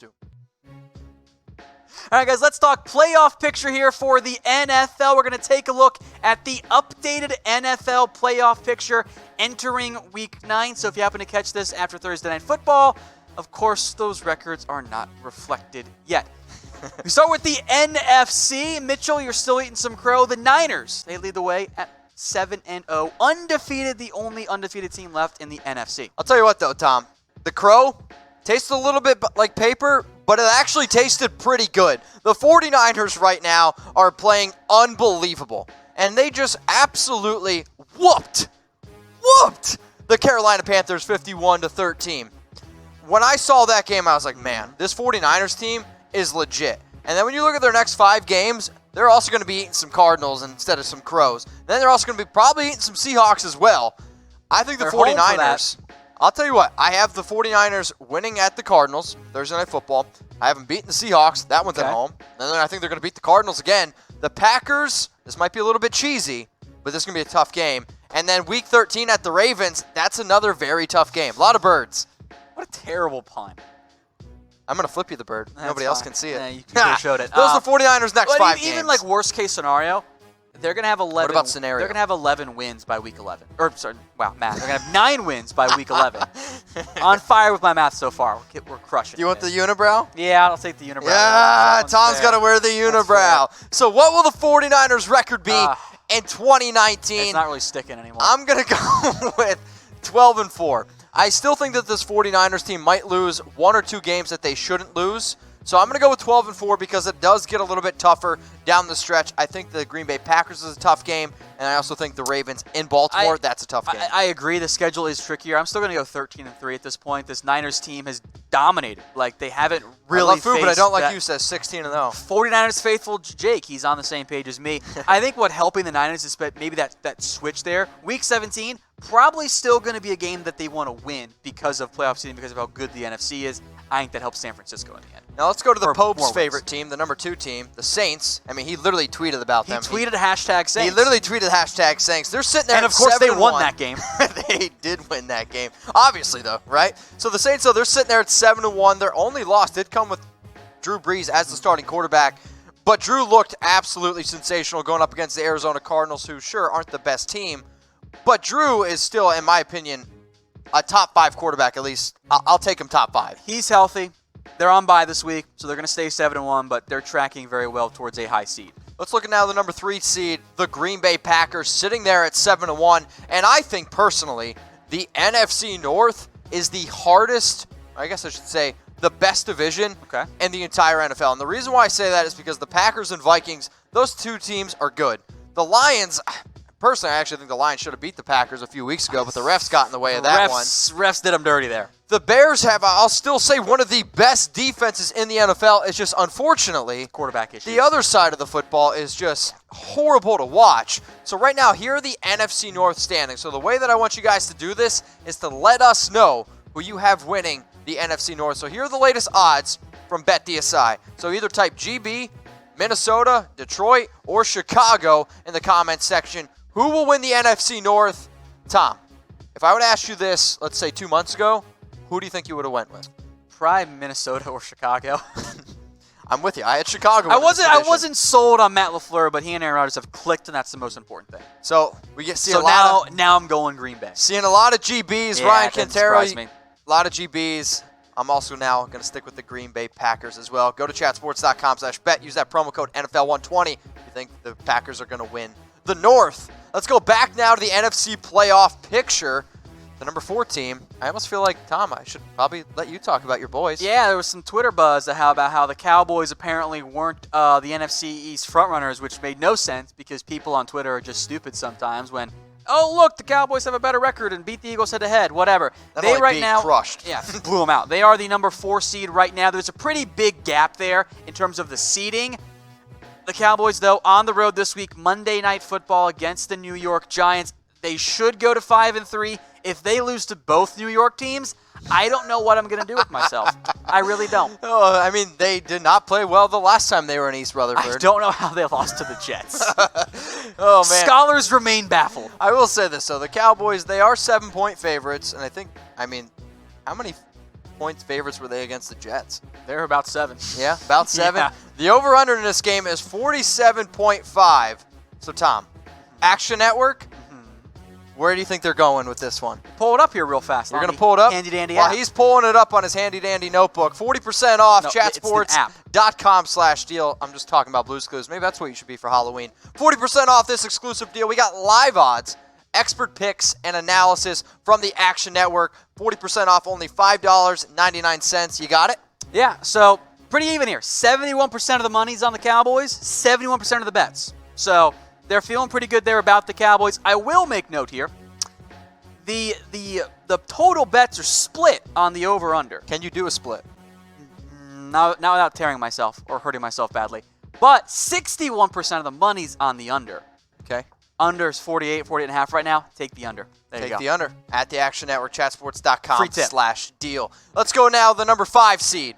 do. All right, guys, let's talk playoff picture here for the NFL. We're going to take a look at the updated NFL playoff picture entering Week 9. So if you happen to catch this after Thursday Night Football, of course, those records are not reflected yet. We start with the NFC. Mitchell, you're still eating some crow. The Niners, they lead the way at 7-0. Undefeated, the only undefeated team left in the NFC. I'll tell you what, though, Tom. The crow tasted a little bit like paper, but it actually tasted pretty good. The 49ers right now are playing unbelievable, and they just absolutely whooped the Carolina Panthers 51-13. When I saw that game, I was like, man, this 49ers team is legit. And then when you look at their next 5 games, they're also going to be eating some Cardinals instead of some Crows. Then they're also going to be probably eating some Seahawks as well. I think the 49ers, I'll tell you what, I have the 49ers winning at the Cardinals Thursday Night Football. I have them beating the Seahawks. That one's at home. And then I think they're going to beat the Cardinals again. The Packers, this might be a little bit cheesy, but this is going to be a tough game. And then Week 13 at the Ravens, that's another very tough game. A lot of birds. What a terrible pun. I'm going to flip you the bird. Nobody else can see it. Yeah, you could have showed it. Those are the 49ers' next 5 games. Even like worst case scenario, they're going to have 11. What about scenario? They're going to have 11 wins by Week 11. Or, sorry, wow, math. They're going to have 9 wins by Week 11. On fire with my math so far. We're crushing it. Do you want the unibrow? Yeah, I'll take the unibrow. Yeah, Tom's got to wear the unibrow. So what will the 49ers' record be in 2019? It's not really sticking anymore. I'm going to go with 12-4. I still think that this 49ers team might lose 1 or 2 games that they shouldn't lose. So I'm going to go with 12-4 because it does get a little bit tougher down the stretch. I think the Green Bay Packers is a tough game, and I also think the Ravens in Baltimore, that's a tough game. I agree. The schedule is trickier. I'm still going to go 13-3 at this point. This Niners team has dominated. Like, they haven't really I love food, but I don't like that. you says 16-0. 49ers faithful Jake, he's on the same page as me. I think what helping the Niners is maybe that switch there. Week 17, probably still going to be a game that they want to win because of playoff seeding, because of how good the NFC is. I think that helps San Francisco in the end. Now let's go to the Pope's favorite team, the number 2 team, the Saints. I mean, he literally tweeted about them. He tweeted #Saints. He literally tweeted #Saints. They're sitting there, and of course they won that game. They did win that game, obviously though, right? So the Saints, though, they're sitting there at 7-1. Their only loss did come with Drew Brees as the starting quarterback, but Drew looked absolutely sensational going up against the Arizona Cardinals, who sure aren't the best team, but Drew is still, in my opinion, a top 5 quarterback at least. I'll take him top 5. He's healthy. They're on bye this week, so they're going to stay 7-1, but they're tracking very well towards a high seed. Let's look at now the number 3 seed, the Green Bay Packers, sitting there at 7-1. And I think personally, the NFC North is the hardest, I guess I should say, the best division in the entire NFL. And the reason why I say that is because the Packers and Vikings, those 2 teams are good. The Lions, personally, I actually think the Lions should have beat the Packers a few weeks ago, but the refs got in the way of that one. Refs did them dirty there. The Bears have, I'll still say, one of the best defenses in the NFL. It's just, unfortunately, quarterback issues. The other side of the football is just horrible to watch. So right now, here are the NFC North standings. So the way that I want you guys to do this is to let us know who you have winning the NFC North. So here are the latest odds from BetDSI. So either type GB, Minnesota, Detroit, or Chicago in the comments section. Who will win the NFC North? Tom, if I would ask you this, let's say 2 months ago, who do you think you would have went with? Probably Minnesota or Chicago. I'm with you. I had Chicago. I wasn't sold on Matt LaFleur, but he and Aaron Rodgers have clicked, and that's the most important thing. So we get see a lot of, now I'm going Green Bay. Seeing a lot of GBs. Yeah, Ryan Quintero, me. A lot of GBs. I'm also now going to stick with the Green Bay Packers as well. Go to chatsports.com/bet. Use that promo code NFL120 if you think the Packers are going to win the North. Let's go back now to the NFC playoff picture. The number 4 team. I almost feel like, Tom, I should probably let you talk about your boys. Yeah, there was some Twitter buzz about how the Cowboys apparently weren't the NFC East frontrunners, which made no sense because people on Twitter are just stupid sometimes when, oh, look, the Cowboys have a better record and beat the Eagles head-to-head, whatever. They right now crushed. Yeah, blew them out. They are the number 4 seed right now. There's a pretty big gap there in terms of the seeding. The Cowboys, though, on the road this week, Monday Night Football against the New York Giants. They should go to 5-3. If they lose to both New York teams, I don't know what I'm going to do with myself. I really don't. Oh, I mean, they did not play well the last time they were in East Rutherford. I don't know how they lost to the Jets. Oh, man. Scholars remain baffled. I will say this, though. The Cowboys, they are 7-point favorites, and I think, I mean, how many points favorites were they against the Jets? They're about 7. Yeah, about 7. Yeah. The over-under in this game is 47.5. So, Tom, Action Network, where do you think they're going with this one? Pull it up here real fast. You're going to pull it up? Handy dandy While app. he's pulling it up on his handy dandy notebook, 40% off, chatsports.com/deal. I'm just talking about Blue's Clues. Maybe that's what you should be for Halloween. 40% off this exclusive deal. We got live odds, expert picks, and analysis from the Action Network. 40% off, only $5.99. You got it? Yeah, so pretty even here. 71% of the money's on the Cowboys, 71% of the bets. So they're feeling pretty good there about the Cowboys. I will make note here. The total bets are split on the over-under. Can you do a split? Not without tearing myself or hurting myself badly. But 61% of the money's on the under. Okay. Under is 48.5 right now. Take the under. There you go. Take the under at the Action Network, Free tip. chatsports.com/deal. Let's go now to the number 5 seed,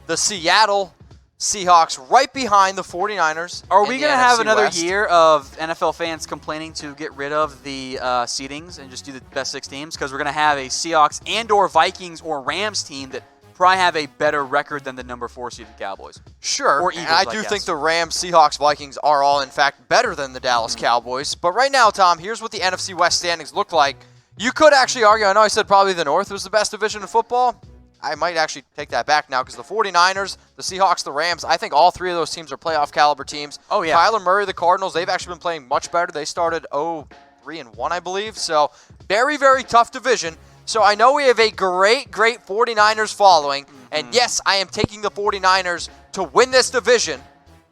the Seattle Seahawks, right behind the 49ers. Are we going to have another West. year of NFL fans complaining to get rid of the seedings and just do the best 6 teams? Because we're going to have a Seahawks and or Vikings or Rams team that probably have a better record than the number 4 seeded Cowboys. Sure, Or and Eagles, I I do guess. think the Rams, Seahawks, Vikings are all, in fact, better than the Dallas Cowboys. But right now, Tom, here's what the NFC West standings look like. You could actually argue, I know I said probably the North was the best division in football. I might actually take that back now because the 49ers, the Seahawks, the Rams, I think all 3 of those teams are playoff caliber teams. Oh, yeah. Kyler Murray, the Cardinals, they've actually been playing much better. They started 0-3-1, I believe. So very, very tough division. So I know we have a great 49ers following. And yes, I am taking the 49ers to win this division.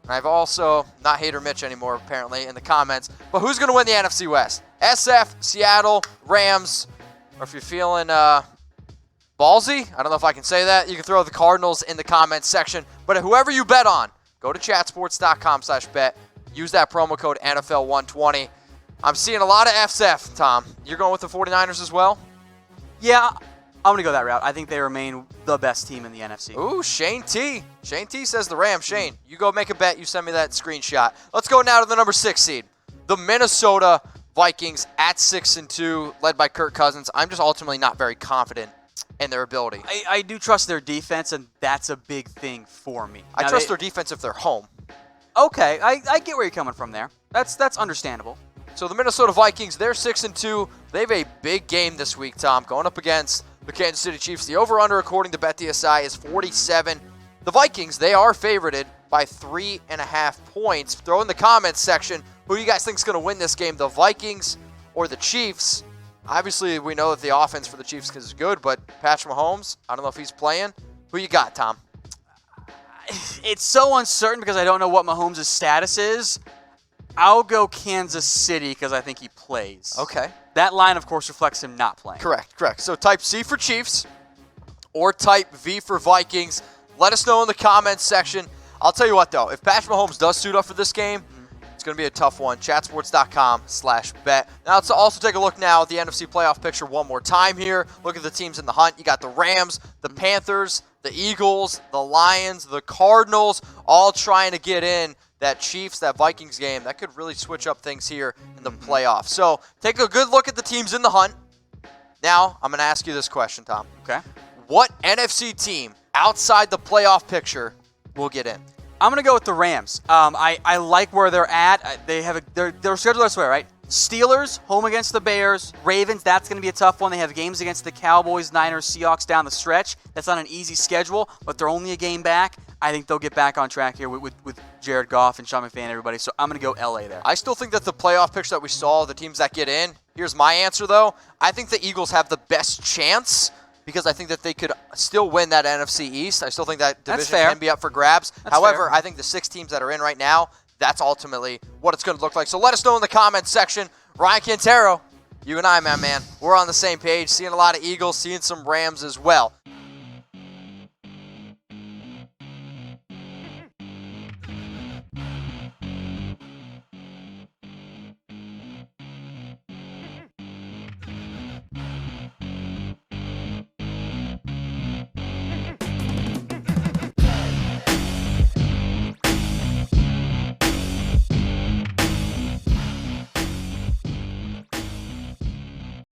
And I've also, not Hater Mitch anymore apparently in the comments, but who's going to win the NFC West? SF, Seattle, Rams, or if you're feeling ballsy, I don't know if I can say that, you can throw the Cardinals in the comments section. But whoever you bet on, go to chatsports.com/bet. Use that promo code NFL120. I'm seeing a lot of FSF, Tom. You're going with the 49ers as well? Yeah, I'm going to go that route. I think they remain the best team in the NFC. Ooh, Shane T. Shane T says the Rams. Shane, you go make a bet. You send me that screenshot. Let's go now to the number 6 seed, the Minnesota Vikings at 6-2, led by Kirk Cousins. I'm just ultimately not very confident in their ability. I do trust their defense, and that's a big thing for me. I trust their defense if they're home. Okay, I get where you're coming from there. That's understandable. So the Minnesota Vikings, they're 6-2. They have a big game this week, Tom, going up against the Kansas City Chiefs. The over-under, according to BetDSI, is 47. The Vikings, they are favorited by 3.5 points. Throw in the comments section who you guys think is going to win this game, the Vikings or the Chiefs. Obviously, we know that the offense for the Chiefs is good, but Patrick Mahomes, I don't know if he's playing. Who you got, Tom? It's so uncertain because I don't know what Mahomes' status is. I'll go Kansas City because I think he plays. Okay. That line, of course, reflects him not playing. Correct. So type C for Chiefs or type V for Vikings. Let us know in the comments section. I'll tell you what, though. If Patrick Mahomes does suit up for this game, it's going to be a tough one. Chatsports.com/bet. Now, let's also take a look now at the NFC playoff picture one more time here. Look at the teams in the hunt. You got the Rams, the Panthers, the Eagles, the Lions, the Cardinals, all trying to get in that Chiefs, that Vikings game. That could really switch up things here in the playoffs. So take a good look at the teams in the hunt. Now, I'm going to ask you this question, Tom. Okay. What NFC team outside the playoff picture will get in? I'm going to go with the Rams. I like where they're at. They have they're scheduled this way, right? Steelers, home against the Bears. Ravens, that's going to be a tough one. They have games against the Cowboys, Niners, Seahawks down the stretch. That's not an easy schedule, but they're only a game back. I think they'll get back on track here with Jared Goff and Sean McVay and everybody. So I'm going to go LA there. I still think that the playoff picture that we saw, the teams that get in, here's my answer, though. I think the Eagles have the best chance because I think that they could still win that NFC East. I still think that division can be up for grabs. However, I think the 6 teams that are in right now, that's ultimately what it's going to look like. So let us know in the comments section. Ryan Quintero, you and I, man, we're on the same page. Seeing a lot of Eagles, seeing some Rams as well.